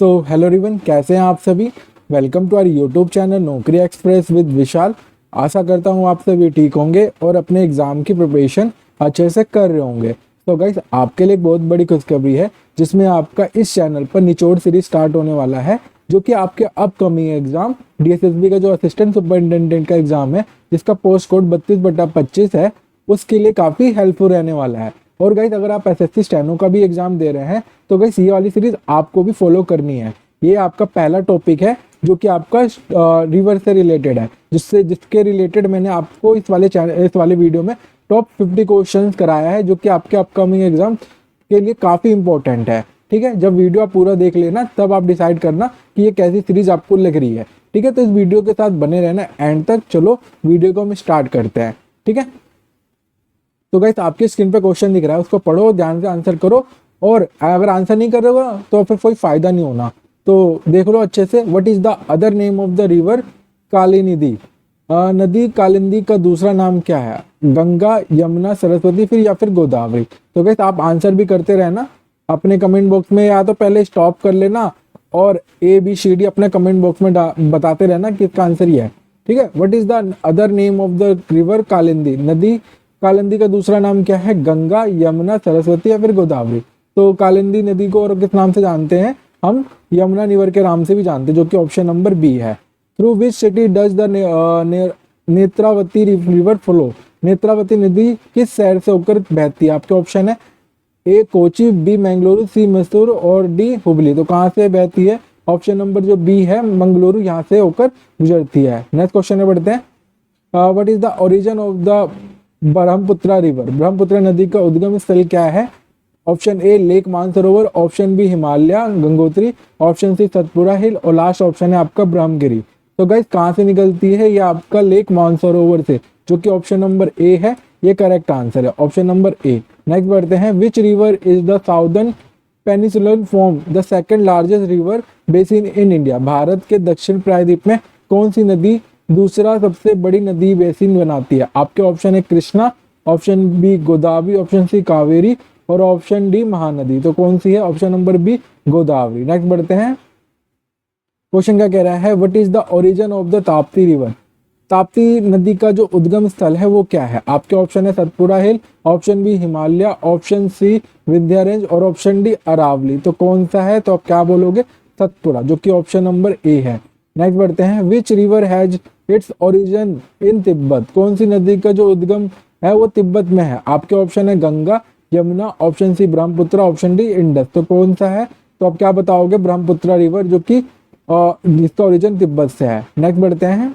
Hello everyone, कैसे हैं आप सभी। Welcome to our YouTube channel Naukri express with Vishal. आशा करता हूं आप सभी ठीक होंगे और अपने एग्जाम की प्रिपरेशन अच्छे से कर रहे होंगे। तो गाइस, आपके लिए एक बहुत बड़ी खुशखबरी है जिसमें आपका इस चैनल पर निचोड़ सीरीज स्टार्ट होने वाला है, जो कि आपके अपकमिंग एग्जाम डीएसएसबी का जो असिस्टेंट सुपरिटेंडेंट का एग्जाम है, जिसका पोस्ट कोड 32/25 है, उसके लिए काफ़ी हेल्पफुल रहने वाला है। और गाइस, अगर आप एसएससी स्टेनो का भी एग्जाम दे रहे हैं तो गाइस ये वाली सीरीज आपको भी फॉलो करनी है। ये आपका पहला टॉपिक है जो कि आपका रिवर से रिलेटेड है, जिसके रिलेटेड मैंने आपको इस वाले वीडियो में टॉप 50 क्वेश्चंस कराया है, जो कि आपके अपकमिंग एग्जाम के लिए काफ़ी इंपॉर्टेंट है। ठीक है, जब वीडियो आप पूरा देख लेना तब आप डिसाइड करना कि ये कैसी सीरीज आपको लग रही है। ठीक है, तो इस वीडियो के साथ बने रहना एंड तक। चलो वीडियो को हम स्टार्ट करते हैं। ठीक है, तो गाइस आपकी स्क्रीन पे क्वेश्चन दिख रहा है, उसको पढ़ो, ध्यान से आंसर करो, और अगर आंसर नहीं कर रहे हो तो फिर कोई फायदा नहीं होना। तो देख लो अच्छे से। What is the other name of the river Kalinidhi? नदी कालिंदी का दूसरा नाम क्या है? गंगा, यमुना, सरस्वती, फिर या फिर गोदावरी। तो गाइस आप आंसर भी करते रहना अपने कमेंट बॉक्स में, या तो पहले स्टॉप कर लेना और ABCD अपने कमेंट बॉक्स में बताते रहना कि इसका आंसर ये है। ठीक है, what is the other name of the river Kalindi? नदी कालिंदी का दूसरा नाम क्या है? गंगा, यमुना, सरस्वती या फिर गोदावरी। तो कालिंदी नदी को और किस नाम से जानते हैं? हम यमुना रिवर के नाम से भी जानते हैं, जो कि ऑप्शन नंबर बी है। Through which city does the Netravati river flow? Netravati नदी किस शहर से होकर बहती है? आपके ऑप्शन है ए कोची, बी मंगलुरु, सी मैसूर और डी हुबली। तो कहाँ से बहती है? ऑप्शन नंबर जो बी है, मंगलुरु, यहाँ से होकर गुजरती है। नेक्स्ट क्वेश्चन में बढ़ते हैं। What is the origin of the Brahmaputra river? Brahmaputra नदी का उद्गम स्थल क्या है? Option A lake Mansarovar, option B Himalaya Gangotri, option C Satpura hill और लास्ट ऑप्शन है आपका ब्रह्मगिरी। तो गाइस कहाँ से निकलती है? ये आपका लेक मानसरोवर से, जो कि ऑप्शन नंबर ए है। ये करेक्ट आंसर है, ऑप्शन नंबर ए। नेक्स्ट बढ़ते हैं। Which river is the southern peninsular form the second largest river basin in India? Bharat के दक्षिण प्रायद्वीप में कौन सी नदी दूसरा सबसे बड़ी नदी बेसिन बनाती है? आपके ऑप्शन है Krishna, option B Godavari, option C Kaveri और ऑप्शन डी महानदी। तो कौन सी है? Option number B Godavari. Next बढ़ते हैं। क्वेश्चन क्या कह रहा है? What is the origin of the Tapti river? Tapti नदी का जो उद्गम स्थल है वो क्या है? आपके ऑप्शन है Satpura hill, option B Himalaya, option C Vindhya range और ऑप्शन डी अरावली। तो कौन सा है? तो आप क्या बोलोगे? सतपुरा, जो कि ऑप्शन नंबर ए है। नेक्स्ट बढ़ते हैं। Which river has its origin इन तिब्बत? कौन सी नदी का जो उद्गम है वो तिब्बत में है? आपके ऑप्शन है Ganga, Yamuna, option C Brahmaputra, option D Indus. तो कौन सा है? तो आप क्या बताओगे? ब्रह्मपुत्र रिवर, जो कि जिसका ओरिजिन तिब्बत से है। नेक्स्ट बढ़ते हैं।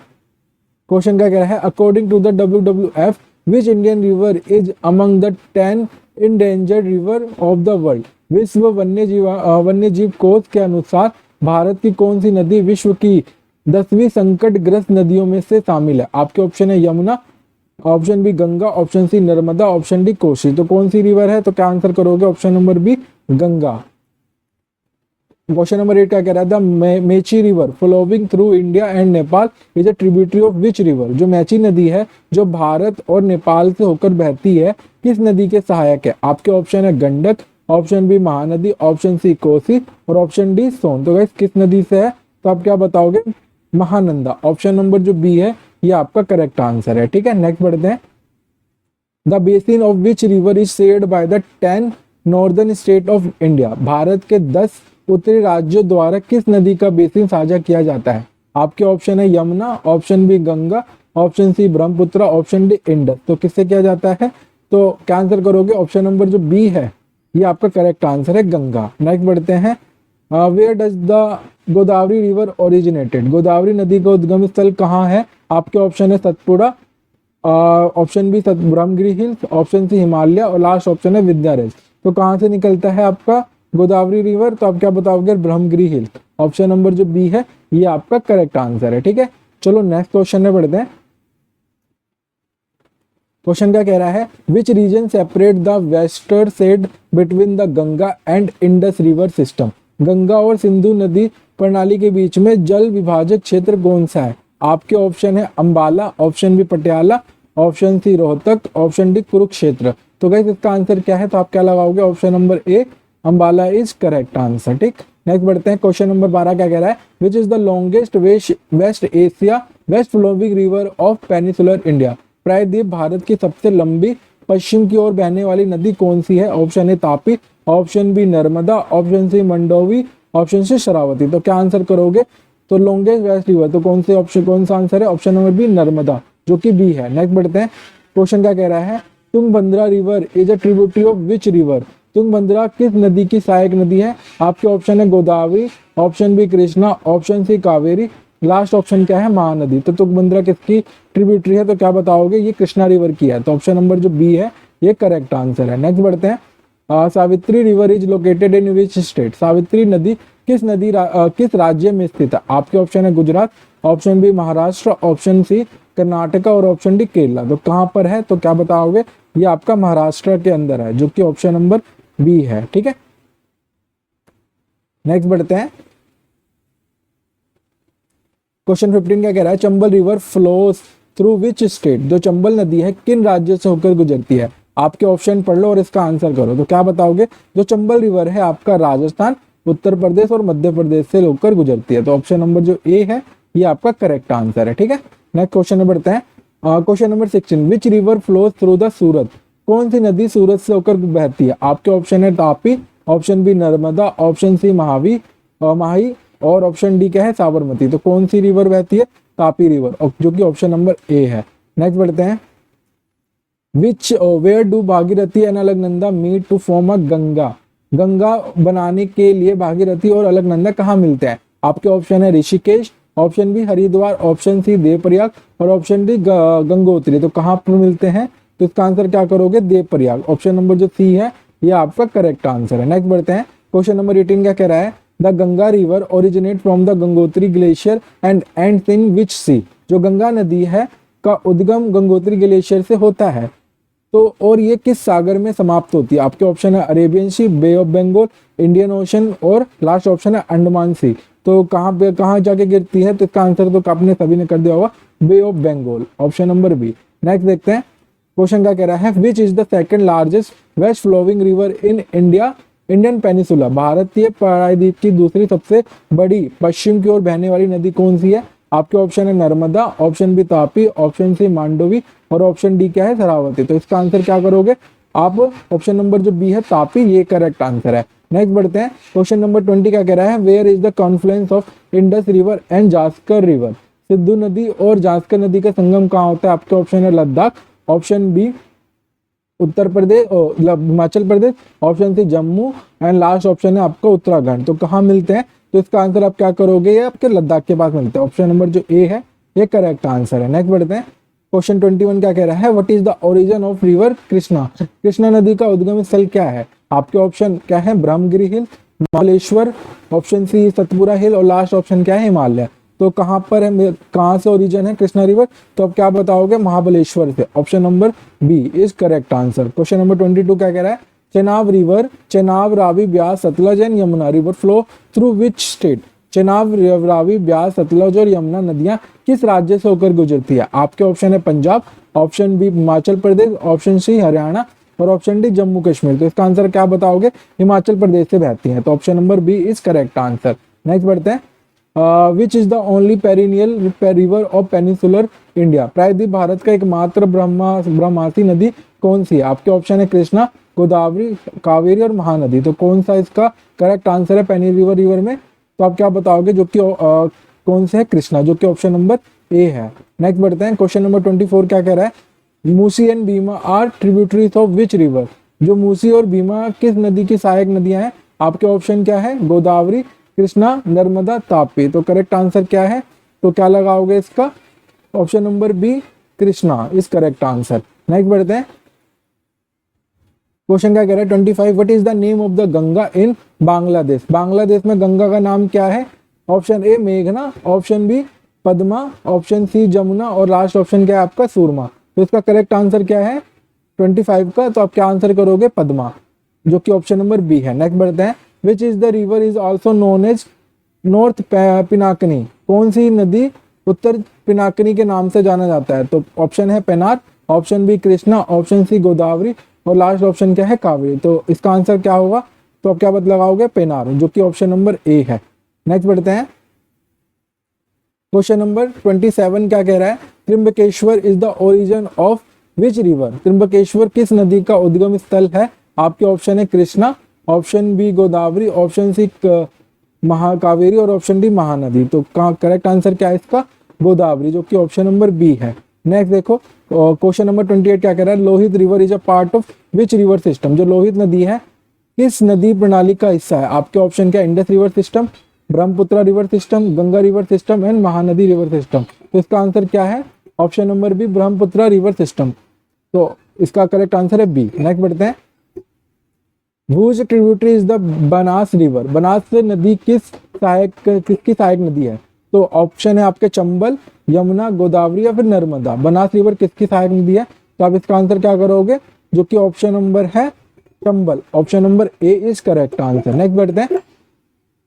क्वेश्चन क्या कह रहा है? According to the WWF which Indian river is among the 10 endangered river of the world? विश्व वन्यजीव कोष के अनुसार भारत की कौन सी नदी विश्व की 10वीं संकटग्रस्त नदियों में से शामिल है? आपके ऑप्शन है Yamuna, option B Ganga, option C Narmada, option D Kosi. तो कौन सी रिवर है? तो क्या आंसर करोगे? Option number B Ganga. Question number 8 क्या कह रहा था? Mechi river flowing through India and Nepal is a tributary of which river? जो मेची नदी है जो भारत और नेपाल से होकर बहती है, किस नदी के सहायक है? आपके ऑप्शन है Gandak, option B Mahanadi, option C Kosi और ऑप्शन डी सोन। तो गाइस किस नदी से है? तो आप क्या बताओगे? महानंदा। ऑप्शन नंबर जो बी है ये आपका करेक्ट आंसर है। ठीक है, नेक्स्ट बढ़ते हैं। The basin of which river is shared by the 10 northern state of India? Bharat के 10 उत्तरी राज्यों द्वारा किस नदी का बेसिन साझा किया जाता है? आपके ऑप्शन है Yamuna, option B Ganga, option C Brahmaputra, option D Indus. तो किससे किया जाता है? तो क्या आंसर करोगे? ऑप्शन नंबर जो बी है ये आपका करेक्ट आंसर है, गंगा। नेक्स्ट बढ़ते हैं। Where does the Godavari river originated? Godavari नदी का उद्गम स्थल कहाँ है? आपके ऑप्शन है Satpura, option B Brahmagiri hills, option C Himalaya और लास्ट ऑप्शन है विंध्या रेंज। तो कहाँ से निकलता है आपका गोदावरी रिवर? तो आप क्या बताओगे? ब्रह्मगिरी हिल्स। ऑप्शन नंबर जो बी है ये आपका करेक्ट आंसर है। ठीक है, चलो नेक्स्ट क्वेश्चन में बढ़ते हैं। क्वेश्चन क्या कह रहा है? Which region separate the western side between the Ganga and Indus river system? Ganga और सिंधु नदी प्रणाली के बीच में जल विभाजक क्षेत्र कौन सा है? आपके ऑप्शन है Ambala, option B Patiala, option C Rohtak, option D Kurukshetra. तो गाइस इसका आंसर क्या है? तो आप क्या लगाओगे? Option number A Ambala is correct answer. ठीक, नेक्स्ट बढ़ते हैं। क्वेश्चन नंबर 12 क्या कह रहा है, which is the longest west Asia west flowing river of peninsular India. प्रायद्वीप भारत की सबसे लंबी पश्चिम की ओर बहने वाली नदी कौन सी है। Option A Tapi, option B Narmada, option C Mandovi, option C Sharavati. तो क्या आंसर करोगे, तो लॉन्गेस्ट वेस्ट रिवर, तो कौन सा आंसर है, ऑप्शन नंबर बी नर्मदा, जो कि बी है। नेक्स्ट बढ़ते हैं। क्वेश्चन क्या कह रहा है, Tungabhadra river is a tributary of which river. Tungabhadra किस नदी की सहायक नदी है। आपके ऑप्शन है Godavari, option B Krishna, option C Kaveri, last option क्या है महानदी। तो तुंगभद्रा किसकी ट्रिब्यूटरी है, तो क्या बताओगे, ये कृष्णा रिवर की है। तो ऑप्शन नंबर जो बी है ये करेक्ट आंसर है। नेक्स्ट बढ़ते हैं। Savitri river is located in which state. Savitri नदी किस राज्य में स्थित है। आपके ऑप्शन है Gujarat, option B Maharashtra, option C Karnataka और ऑप्शन डी केरला। तो कहां पर है, तो क्या बताओगे, ये आपका महाराष्ट्र के अंदर है, जो कि ऑप्शन नंबर बी है। ठीक है, नेक्स्ट बढ़ते हैं। क्वेश्चन 15 क्या कह रहा है, Chambal river flows through which state. जो चंबल नदी है किन राज्यों से होकर गुजरती है। आपके ऑप्शन पढ़ लो और इसका आंसर करो। तो क्या बताओगे, जो चंबल रिवर है आपका राजस्थान, उत्तर प्रदेश और मध्य प्रदेश से होकर गुजरती है। तो ऑप्शन नंबर जो ए है ये आपका करेक्ट आंसर है। ठीक है, नेक्स्ट क्वेश्चन में बढ़ते हैं। Question number 16, which river flows through the Surat. कौन सी नदी सूरत से होकर बहती है। आपके ऑप्शन है Tapi, option B Narmada, option C Mahi और ऑप्शन डी क्या है साबरमती। तो कौन सी रिवर बहती है, तापी रिवर, जो कि ऑप्शन नंबर ए है। नेक्स्ट बढ़ते हैं। Where do Bhagirathi and Alaknanda meet to form a Ganga. Ganga बनाने के लिए भागीरथी और अलकनंदा कहाँ मिलते हैं। आपके ऑप्शन है Rishikesh, option B Haridwar, option C Devprayag और ऑप्शन डी गंगोत्री। तो कहाँ पर मिलते हैं, तो इसका आंसर क्या करोगे, देवप्रयाग। ऑप्शन नंबर जो सी है ये आपका करेक्ट आंसर है। नेक्स्ट बढ़ते हैं। क्वेश्चन नंबर 18 क्या कह रहा है, the Ganga river originate from the Gangotri glacier and ends in which sea. जो गंगा नदी है का उद्गम गंगोत्री ग्लेशियर से होता है, तो और ये किस सागर में समाप्त होती है। आपके ऑप्शन है Arabian sea, bay of Bengal, Indian ocean और लास्ट ऑप्शन है अंडमान सी। तो कहाँ जाके गिरती है, तो इसका आंसर तो आपने सभी ने कर दिया होगा, bay of Bengal, option number B. Next देखते हैं। क्वेश्चन क्या कह रहा है, which is the second largest west flowing river in Indian peninsula. भारतीय प्रायद्वीप की दूसरी सबसे बड़ी पश्चिम की ओर बहने वाली नदी कौन सी है। आपके ऑप्शन है Narmada, option B Tapi, option C Mandovi और ऑप्शन डी क्या है शरावती। तो इसका आंसर क्या करोगे आप, ऑप्शन नंबर जो बी है तापी, ये करेक्ट आंसर है। नेक्स्ट बढ़ते हैं। क्वेश्चन नंबर 20 क्या कह रहा है, where is the confluence of Indus river and Zanskar river. Sindhu नदी और जास्कर नदी का संगम कहाँ होता है। आपके ऑप्शन है Ladakh, option B Uttar Pradesh, Himachal Pradesh, option C Jammu and last option है आपका उत्तराखंड। तो कहाँ मिलते हैं, तो इसका आंसर आप क्या करोगे, ये आपके लद्दाख के पास मिलते हैं। ऑप्शन नंबर जो ए है ये करेक्ट आंसर है। नेक्स्ट बढ़ते हैं। क्वेश्चन 21 क्या कह रहा है, what is the origin of river Krishna. Krishna नदी का उद्गम स्थल क्या है। आपके ऑप्शन क्या है, ब्रह्मगिरी हिल, Mahabaleshwar, option C Satpura hill और लास्ट ऑप्शन क्या है हिमालय। तो कहाँ पर है, कहाँ से ओरिजिन है कृष्णा रिवर, तो आप क्या बताओगे, महाबलेश्वर से। Option number B is correct answer. Question number 22 क्या कह रहा है, Chenab river, Chenab, Ravi, Beas, Sutlej and Yamuna river flow through which state. Chenab, Ravi, Beas, Sutlej और यमुना नदियां किस राज्य से होकर गुजरती है। आपके ऑप्शन है Punjab, option B Himachal Pradesh, option सी हरियाणा और ऑप्शन डी जम्मू कश्मीर। तो इसका आंसर क्या बताओगे, हिमाचल प्रदेश से बहती है। तो option number B is correct answer. Next बढ़ते हैं। Which is the only perennial river of peninsular India. प्रायद्वीप भारत का एकमात्र ब्रह्मासी नदी कौन सी है। आपके ऑप्शन है कृष्णा, गोदावरी, कावेरी और महानदी। तो कौन सा इसका करेक्ट आंसर है पेनी रिवर में, तो आप क्या बताओगे, जो कि कौन से है, कृष्णा, जो कि ऑप्शन नंबर ए है। नेक्स्ट बढ़ते हैं। क्वेश्चन नंबर 24 क्या कह रहा है, Musi and Bhima are tributaries of which river. जो मूसी और भीमा किस नदी की सहायक नदियां हैं। आपके ऑप्शन क्या है, गोदावरी, कृष्णा, नर्मदा, तापी। तो करेक्ट आंसर क्या है, तो क्या लगाओगे इसका, option number B Krishna is correct answer. Next बढ़ते हैं। क्वेश्चन क्या कह रहा है 25, what is the name of the Ganga in Bangladesh. Bangladesh में गंगा का नाम क्या है। ऑप्शन ए मेघना, option B Padma, option C Jamuna और लास्ट ऑप्शन क्या है आपका सूरमा। तो इसका करेक्ट आंसर क्या है 25 का, तो आप क्या आंसर करोगे, पद्मा, जो कि ऑप्शन नंबर बी है। नेक्स्ट बढ़ते हैं। Which is the river is also known as north Pinakini. कौन सी नदी उत्तर पिनाकिनी के नाम से जाना जाता है। तो ऑप्शन है Pennar, option B Krishna, option C Godavari और लास्ट ऑप्शन क्या है कावेरी। तो इसका आंसर क्या होगा, तो आप क्या बात लगाओगे, पेनार, जो कि ऑप्शन नंबर ए है। नेक्स्ट बढ़ते हैं, क्वेश्चन नंबर 27 क्या कह रहा है, Trimbakeshwar is the origin of which river, Trimbakeshwar किस नदी का उद्गम स्थल है। आपके ऑप्शन है Krishna, option B Godavari, option C Mahakaveri और ऑप्शन डी महानदी। तो करेक्ट आंसर क्या है इसका, गोदावरी, जो कि ऑप्शन नंबर बी है। नेक्स्ट देखो क्वेश्चन नंबर 28 क्या कह रहा है, Lohit river is a part of which river system, जो लोहित नदी है किस नदी प्रणाली का हिस्सा है। आपके ऑप्शन क्या, Indus river system, Brahmaputra river system, Ganga river system and Mahanadi river system. तो इसका आंसर क्या है, option number B, Brahmaputra river system. तो इसका करेक्ट आंसर है बी। नेक्स्ट बढ़ते हैं, भूज tributary is the Banas river, Banas नदी किसकी सहायक नदी है। तो ऑप्शन है आपके चंबल, यमुना, गोदावरी या फिर नर्मदा। बनास रिवर किसकी सहायक नदी है, तो आप इसका आंसर क्या करोगे, जो कि ऑप्शन नंबर है Chambal, option number A is correct answer. Next बढ़ते हैं,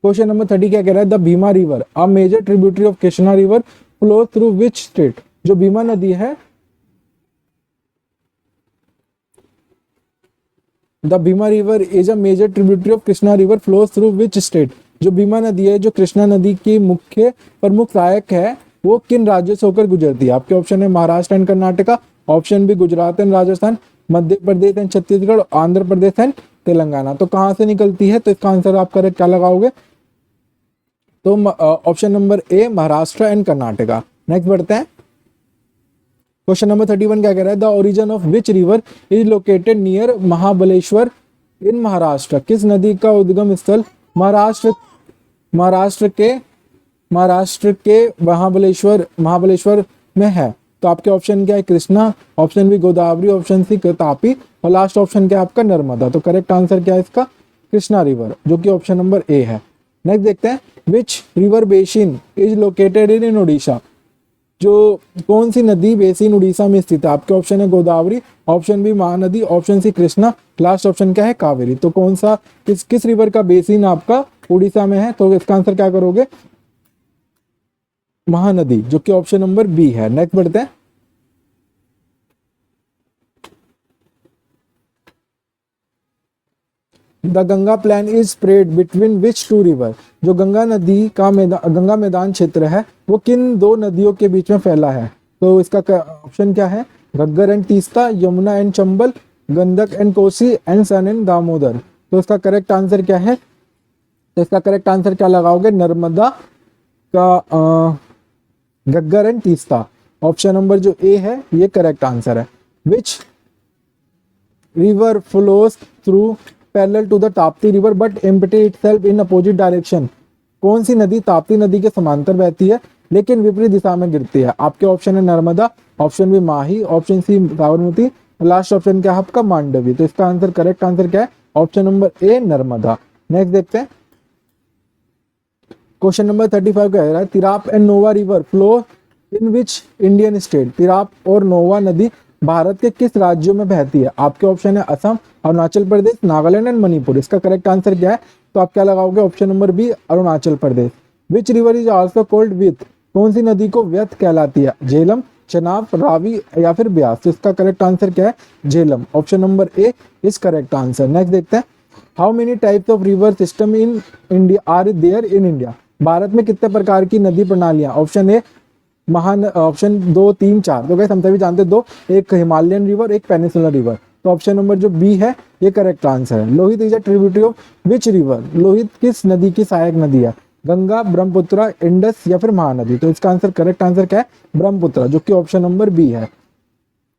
क्वेश्चन नंबर 30 क्या कह रहा है, the Bhima river a major tributary of Krishna river flow through which state, जो भीमा नदी है, the Bhima river is a major tributary of Krishna river flows through which state, जो भीमा नदी है, जो कृष्णा नदी की मुख्य प्रमुख सहायक है, वो किन राज्यों से होकर गुजरती है। आपके ऑप्शन है Maharashtra and Karnataka, option B Gujarat and Rajasthan, Madhya Pradesh and Chhattisgarh, Andhra Pradesh and Telangana. तो कहां से निकलती है, तो इसका आंसर आप करेक्ट क्या लगाओगे, तो option number A, Maharashtra and Karnataka. Next बढ़ते हैं, क्वेश्चन नंबर 31 क्या कह रहा है, the origin of which river is located near Mahabaleshwar in Maharashtra, किस नदी का उद्गम स्थल महाराष्ट्र के महाबलेश्वर में है। तो आपके ऑप्शन क्या है, Krishna, option B Godavari, option C Tapi और लास्ट ऑप्शन क्या है आपका, नर्मदा। तो करेक्ट आंसर क्या है इसका, कृष्णा रिवर, जो कि ऑप्शन नंबर ए है। नेक्स्ट देखते हैं, which river basin is located इन ओडिशा, जो कौन सी नदी बेसिन उड़ीसा में स्थित है। आपके ऑप्शन है Godavari, option B Mahanadi, option C Krishna, last option क्या है, कावेरी। तो कौन सा किस रिवर का बेसिन आपका उड़ीसा में है, तो इसका आंसर क्या करोगे, महानदी, जो कि ऑप्शन नंबर बी है। नेक्स्ट बढ़ते हैं, the Ganga plain is spread between which two river, जो गंगा नदी का गंगा मैदान क्षेत्र है, वो किन दो नदियों के बीच में फैला है। तो इसका ऑप्शन क्या है, Ghaggar and Teesta, Yamuna and Chambal, Gandak and Kosi and Son and Damodar. तो इसका करेक्ट आंसर क्या है, तो इसका करेक्ट आंसर क्या लगाओगे, नर्मदा का Ghaggar and Teesta, option number जो ए है ये करेक्ट आंसर है। Which river flows through parallel to the Tapti river but empty itself in opposite direction, कौन सी नदी ताप्ती नदी के समांतर बहती है लेकिन विपरीत दिशा में गिरती है। आपके ऑप्शन है Narmada, option B Mahi, option C Sabarmati, last option क्या है आपका, मांडवी। तो इसका आंसर करेक्ट आंसर क्या है, ऑप्शन नंबर ए, नर्मदा। नेक्स्ट देखते हैं, क्वेश्चन नंबर 35 कह रहा है, Tirap and Nova river flow in which Indian state, Tirap और नोवा नदी भारत के किस राज्यों में बहती है। आपके ऑप्शन है असम, अरुणाचल प्रदेश, नागालैंड एंड मणिपुर। इसका करेक्ट आंसर क्या है, तो आप क्या लगाओगे, option number B, Arunachal Pradesh. Which river is also called with, कौन सी नदी को व्यत कहलाती है, झेलम, चनाब, रावी या फिर ब्यास। तो इसका करेक्ट आंसर क्या है, Jhelum, option number A is correct answer. Next देखते हैं, how many types of river system in India are there in India, Bharat में कितने प्रकार की नदी प्रणालियां। Option A option 2, 3, 4। तो गाइस हम सभी जानते हैं दो, एक हिमालयन रिवर, एक पेनिसुलर रिवर। तो ऑप्शन नंबर जो बी है ये करेक्ट आंसर है। Lohit is a tributary of which river, Lohit किस नदी की सहायक नदी है, गंगा, ब्रह्मपुत्र, इंडस या फिर महानदी। तो इसका आंसर करेक्ट आंसर क्या है, ब्रह्मपुत्र, जो कि ऑप्शन नंबर बी है।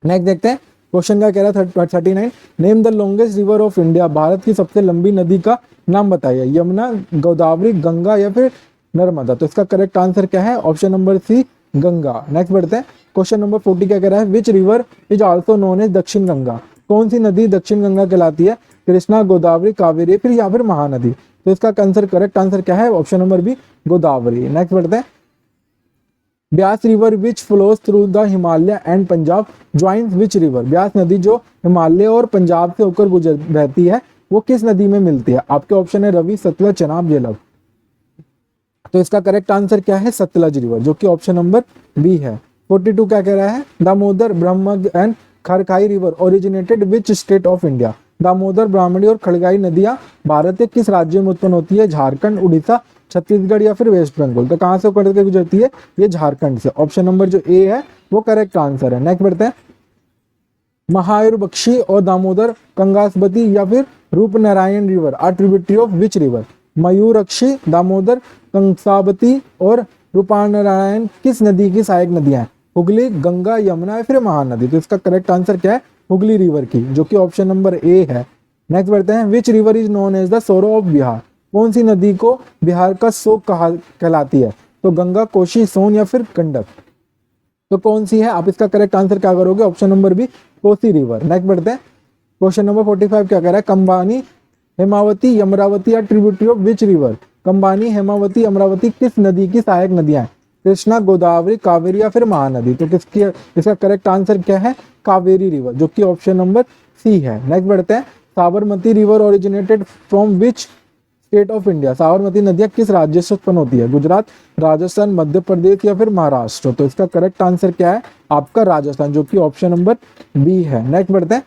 नेक्स्ट देखते हैं, क्वेश्चन का कह रहा है 39, name the longest river of India, Bharat की सबसे लंबी नदी का नाम बताइए, यमुना, गोदावरी, गंगा या फिर नर्मदा। तो इसका करेक्ट आंसर क्या है, option number C, Ganga. Next बढ़ते हैं, क्वेश्चन नंबर 40 क्या कह रहा है, which river is also known as Dakshin Ganga, कौन सी नदी दक्षिण गंगा कहलाती है, कृष्णा, गोदावरी, कावेरी फिर या फिर महानदी। तो इसका आंसर करेक्ट आंसर क्या है, option number B, Godavari. Next बढ़ते हैं, Beas river which flows through the Himalaya and Punjab joins which river, Beas नदी जो हिमालय और पंजाब से होकर बहती है वो किस नदी में मिलती है। आपके ऑप्शन है रवि, सतलज, चनाब, झेलम। तो इसका करेक्ट आंसर क्या है, सतलज रिवर, जो कि ऑप्शन नंबर बी है। 42 क्या कह रहा है, Damodar, Brahmaputra and Kharkai river originated which state of India, Damodar, Brahmani और खड़गाई नदियां भारत के किस राज्य में उत्पन्न होती है? झारखंड, उड़ीसा, छत्तीसगढ़ या फिर वेस्ट बंगाल। तो कहां से होकर के गुजरती है? ये झारखंड से। ऑप्शन नंबर जो ए है वो करेक्ट आंसर है। नेक्स्ट बढ़ते हैं। महायुरबक्षी और दामोदर, कंगासबती या फिर Rupnarayan river are tributary of which river? Mayurakshi, Damodar, Kangsabati और रूपनारायण किस नदी की सहायक नदियां हैं? हुगली, गंगा, यमुना या फिर महानदी। तो इसका करेक्ट आंसर क्या है? हुगली रिवर की, जो कि ऑप्शन नंबर ए है। नेक्स्ट बढ़ते हैं। Which river is known as the sorrow of Bihar? कौन सी नदी को बिहार का शोक कहलाती है? तो गंगा, कोसी, सोन या फिर गंडक। तो कौन सी है? आप इसका करेक्ट आंसर क्या करोगे? Option number B, Kosi river. Next बढ़ते हैं। क्वेश्चन नंबर 45 क्या कह रहा है? कंबानी, हेमावती, अमरावती या tributary of which river? Kabani, Hemavati, Amaravati किस नदी की सहायक नदियां हैं? कृष्णा, गोदावरी, कावेरी या फिर महानदी। तो किसकी इसका करेक्ट आंसर क्या है? कावेरी रिवर, जो कि ऑप्शन नंबर सी है। नेक्स्ट बढ़ते हैं। Sabarmati river originated from which state of India? Sabarmati नदियां किस राज्य से उत्पन्न होती है? गुजरात, राजस्थान, मध्य प्रदेश या फिर महाराष्ट्र। तो इसका करेक्ट आंसर क्या है? आपका राजस्थान, जो कि ऑप्शन नंबर बी है। नेक्स्ट बढ़ते हैं।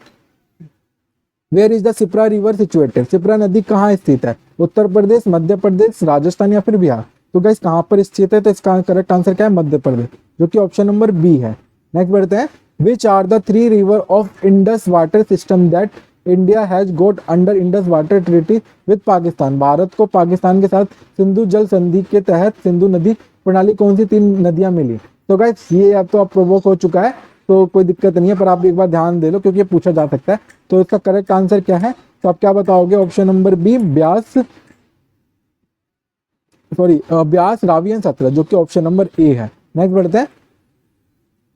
Where is the Shipra river situated? Shipra नदी कहाँ स्थित है? उत्तर प्रदेश, मध्य प्रदेश, राजस्थान या फिर बिहार। तो गाइस कहाँ पर स्थित है? तो इसका करेक्ट आंसर क्या है? मध्य प्रदेश, जो कि ऑप्शन नंबर बी है। नेक्स्ट बढ़ते हैं। Which are the 3 river of Indus water system that India has got under Indus water treaty with Pakistan? भारत को पाकिस्तान के साथ सिंधु जल संधि के तहत सिंधु नदी प्रणाली कौन सी 3 नदियां मिली? तो गाइस ये अब तो आप प्रोवोक हो चुका है, तो कोई दिक्कत नहीं है, पर आप एक बार ध्यान दे लो क्योंकि ये पूछा जा सकता है। तो इसका करेक्ट आंसर क्या है? तो आप क्या बताओगे? Option number B, Beas, Beas, Ravi and Sutlej, जो कि ऑप्शन नंबर ए है। नेक्स्ट बढ़ते हैं।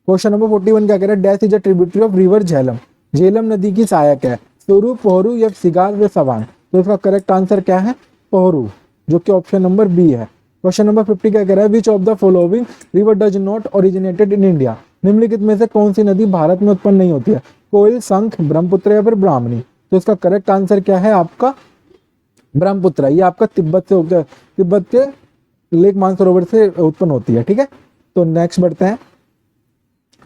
क्वेश्चन नंबर 41 क्या कह रहा है? Dash is a tributary of river Jhelum? Jhelum नदी की सहायक है? सोरू, पोहरू या सिगार या सवान? तो इसका करेक्ट आंसर क्या है? पोहरू, जो कि ऑप्शन नंबर बी है। क्वेश्चन नंबर 50 क्या कह रहा है? Which of the following river does not originated in India? निम्नलिखित में से कौन सी नदी भारत में उत्पन्न नहीं होती है? कोयल, शंख, ब्रह्मपुत्र या फिर ब्राह्मणी? तो इसका करेक्ट आंसर क्या है? आपका ब्रह्मपुत्र। ये आपका तिब्बत से होकर तिब्बत के लेक मानसरोवर से उत्पन्न होती है। ठीक है, तो नेक्स्ट बढ़ते हैं।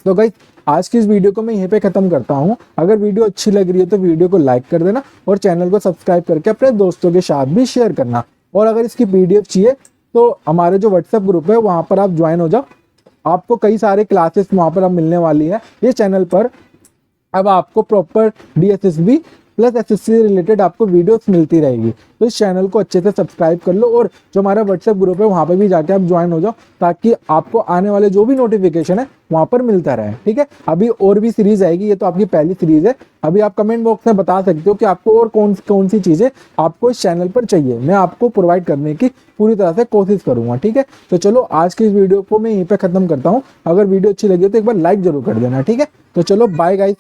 तो गाइस आज की इस वीडियो को मैं यहीं पे खत्म करता हूं। अगर वीडियो अच्छी लग रही है तो वीडियो को लाइक कर देना और चैनल को सब्सक्राइब करके अपने दोस्तों के साथ भी शेयर करना। और अगर इसकी पीडीएफ चाहिए तो हमारे जो व्हाट्सएप ग्रुप है वहां पर आप ज्वाइन हो जाओ। आपको कई सारे क्लासेस वहां पर अब मिलने वाली है। ये चैनल पर अब आपको प्रॉपर डीएसएसबी प्लस एसएससी से रिलेटेड आपको वीडियोस मिलती रहेगी। तो इस चैनल को अच्छे से सब्सक्राइब कर लो और जो हमारा व्हाट्सएप ग्रुप है वहां पे भी जाके आप ज्वाइन हो जाओ, ताकि आपको आने वाले जो भी नोटिफिकेशन है वहां पर मिलता रहे। ठीक है, अभी और भी सीरीज आएगी, ये तो आपकी पहली सीरीज है। अभी आप कमेंट बॉक्स में बता सकते हो कि आपको और कौन सी चीजें आपको इस चैनल पर चाहिए, मैं आपको प्रोवाइड करने की पूरी तरह से कोशिश करूंगा। ठीक है, तो चलो आज की इस वीडियो को मैं यहीं पे खत्म करता हूँ। अगर वीडियो अच्छी लगी तो एक बार लाइक जरूर कर देना। ठीक है, तो चलो बाय गाइस।